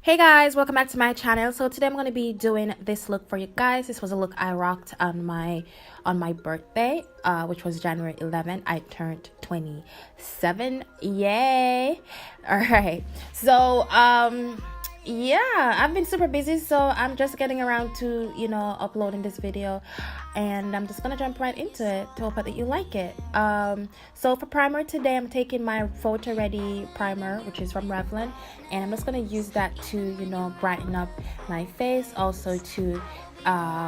Hey guys, welcome back to my channel. So today I'm going to be doing this look for you guys. This was a look I rocked on my birthday, which was January 11th. I turned 27. Yay. All right. So yeah, I've been super busy, so I'm just getting around to uploading this video, and I'm just gonna jump right into it to hope that you like it. So for primer today, I'm taking my Photo Ready primer, which is from Revlon, and I'm just gonna use that to brighten up my face, also to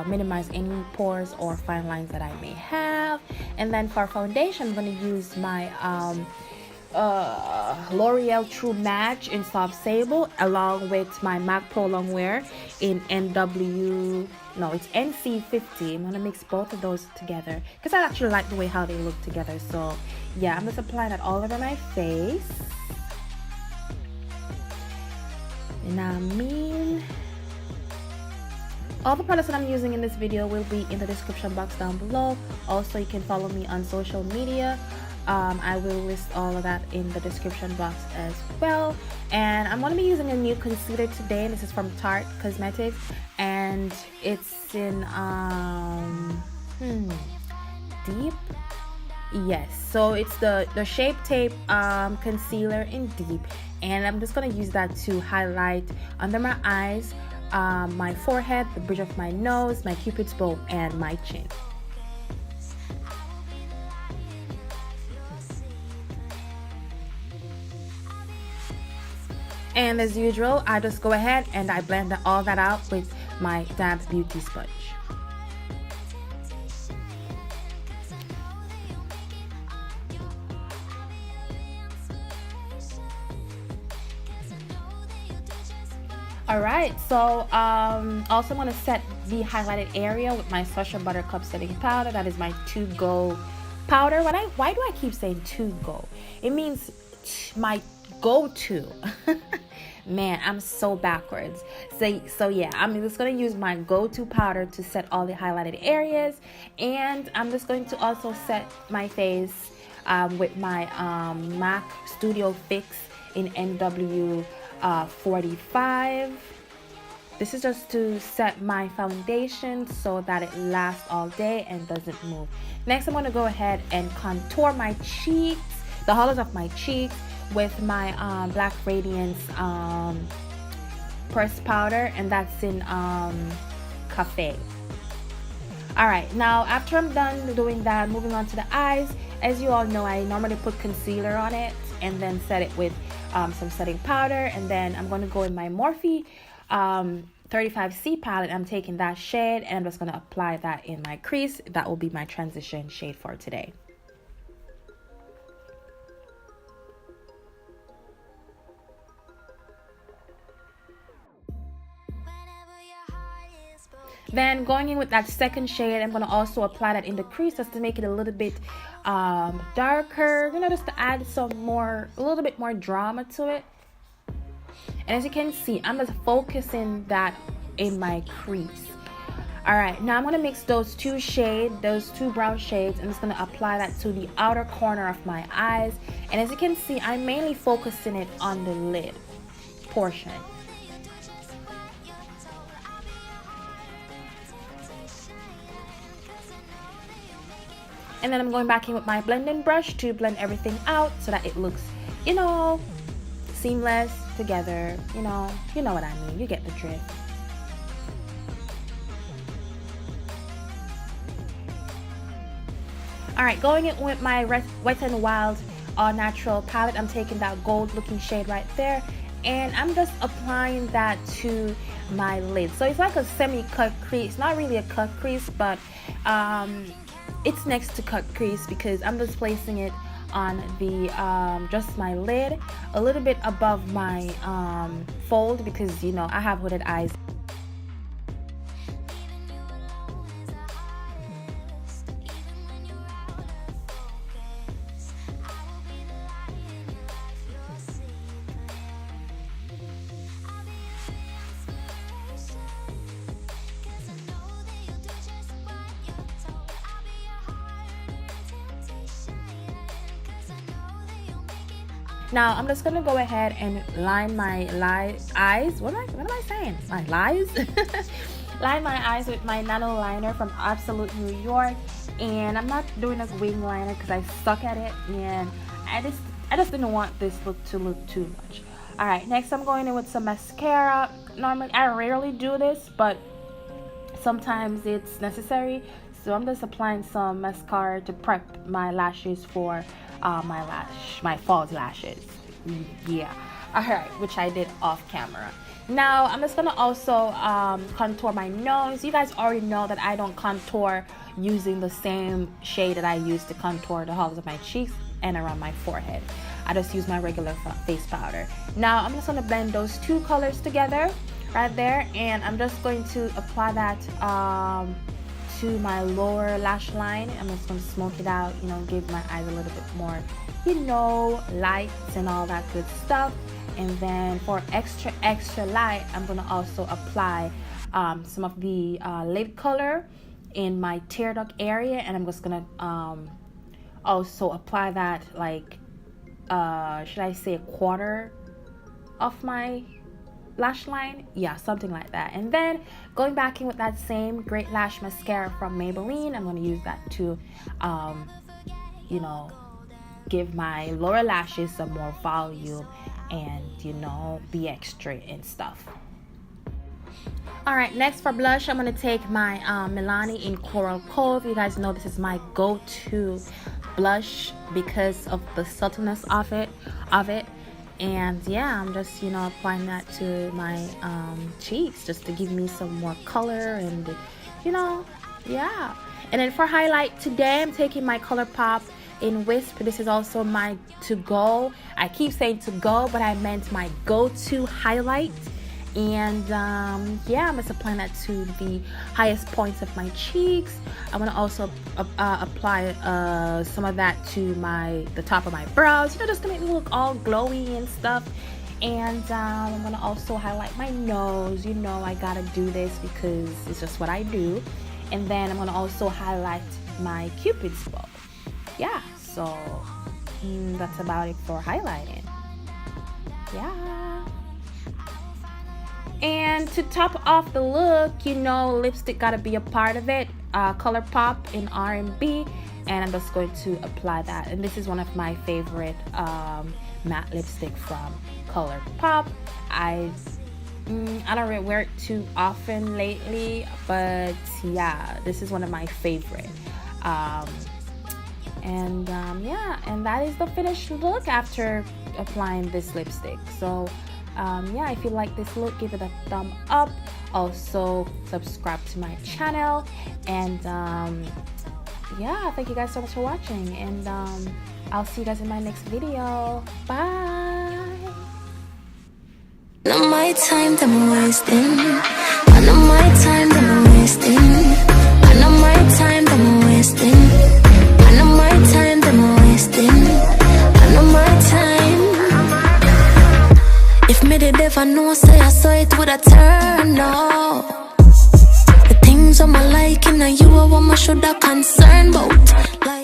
minimize any pores or fine lines that I may have. And then for foundation, I'm gonna use my L'Oreal True Match in Soft Sable, along with my MAC Pro Longwear in it's NC50. I'm gonna mix both of those together because I actually like the way how they look together. So yeah, I'm just applying that all over my face. And all the products that I'm using in this video will be in the description box down below. Also, you can follow me on social media. I will list all of that in the description box as well. And I'm going to be using a new concealer today. This is from Tarte Cosmetics, and it's in deep. Yes, so it's the Shape Tape concealer in deep, and I'm just going to use that to highlight under my eyes, my forehead, the bridge of my nose, my cupid's bow, and my chin. And as usual, I just go ahead and I blend all that out with my Dabs Beauty Sponge. Alright, so also I'm going to set the highlighted area with my Social Buttercup setting powder. That is my To Go powder. Why do I keep saying To Go? It means my go-to. Man, I'm so backwards. So yeah, I'm just going to use my go-to powder to set all the highlighted areas, and I'm just going to also set my face with my MAC Studio Fix in NW 45. This is just to set my foundation so that it lasts all day and doesn't move. Next, I'm going to go ahead and contour my cheeks, the hollows of my cheeks, with my Black Radiance pressed powder, and that's in Cafe. Alright, now after I'm done doing that, moving on to the eyes. As you all know, I normally put concealer on it and then set it with some setting powder, and then I'm going to go in my Morphe 35C palette. I'm taking that shade and I'm just going to apply that in my crease. That will be my transition shade for today. Then going in with that second shade, I'm going to also apply that in the crease just to make it a little bit darker, just to add a little bit more drama to it. And as you can see, I'm just focusing that in my crease. Alright, now I'm going to mix those two brown shades. I'm just going to apply that to the outer corner of my eyes. And as you can see, I'm mainly focusing it on the lid portion. And then I'm going back in with my blending brush to blend everything out so that it looks, seamless together. You know what I mean. You get the drift. Alright, going in with my Wet n Wild All Natural palette. I'm taking that gold looking shade right there, and I'm just applying that to my lid. So it's like a semi-cut crease. Not really a cut crease, but it's next to cut crease because I'm just placing it on the just my lid, a little bit above my fold, because I have hooded eyes. Now I'm just gonna go ahead and line my eyes. What am I saying? My lies? Line my eyes with my nano liner from Absolute New York, and I'm not doing a wing liner because I suck at it, and I just didn't want this look to look too much. All right, next I'm going in with some mascara. Normally I rarely do this, but sometimes it's necessary, so I'm just applying some mascara to prep my lashes for my false lashes. Yeah, all right, which I did off camera. Now I'm just gonna also contour my nose. You guys already know that I don't contour using the same shade that I use to contour the hollows of my cheeks and around my forehead. I just use my regular face powder. Now I'm just gonna blend those two colors together right there, and I'm just going to apply that to my lower lash line. I'm just gonna smoke it out, you know, give my eyes a little bit more, you know, lights and all that good stuff. And then for extra light, I'm gonna also apply some of the lid color in my tear duct area, and I'm just gonna also apply that, like should I say, a quarter of my lash line, yeah, something like that. And then going back in with that same Great Lash mascara from Maybelline, I'm going to use that to you know, give my lower lashes some more volume and, you know, be extra and stuff. All right, next for blush, I'm going to take my Milani in Coral Cove. You guys know this is my go-to blush because of the subtleness of it. And yeah, I'm just, you know, applying that to my cheeks just to give me some more color and, you know, yeah. And then for highlight today, I'm taking my ColourPop in Wisp. This is also my to-go. I keep saying to-go, but I meant my go-to highlight. And yeah, I'm just applying that to the highest points of my cheeks. I'm gonna also apply some of that to the top of my brows, you know, just to make me look all glowy and stuff. And I'm gonna also highlight my nose. You know, I gotta do this because it's just what I do. And then I'm gonna also highlight my Cupid's bow. Yeah, so that's about it for highlighting. Yeah. And to top off the look, you know, lipstick gotta be a part of it. ColourPop in R&B, and I'm just going to apply that. And this is one of my favorite matte lipstick from ColourPop. I don't wear it too often lately, but yeah, this is one of my favorite. Yeah, and that is the finished look after applying this lipstick. So yeah, if you like this look, give it a thumb up. Also subscribe to my channel, and yeah, thank you guys so much for watching, and I'll see you guys in my next video. Bye. I know my time that I'm wasting. I know my time that I'm wasting. I know my time that I'm wasting. I know my time that I'm wasting. I know my time. If me did ever know, say I saw it would I turn out. The things on my liking, and you are what I should have concerned about. Like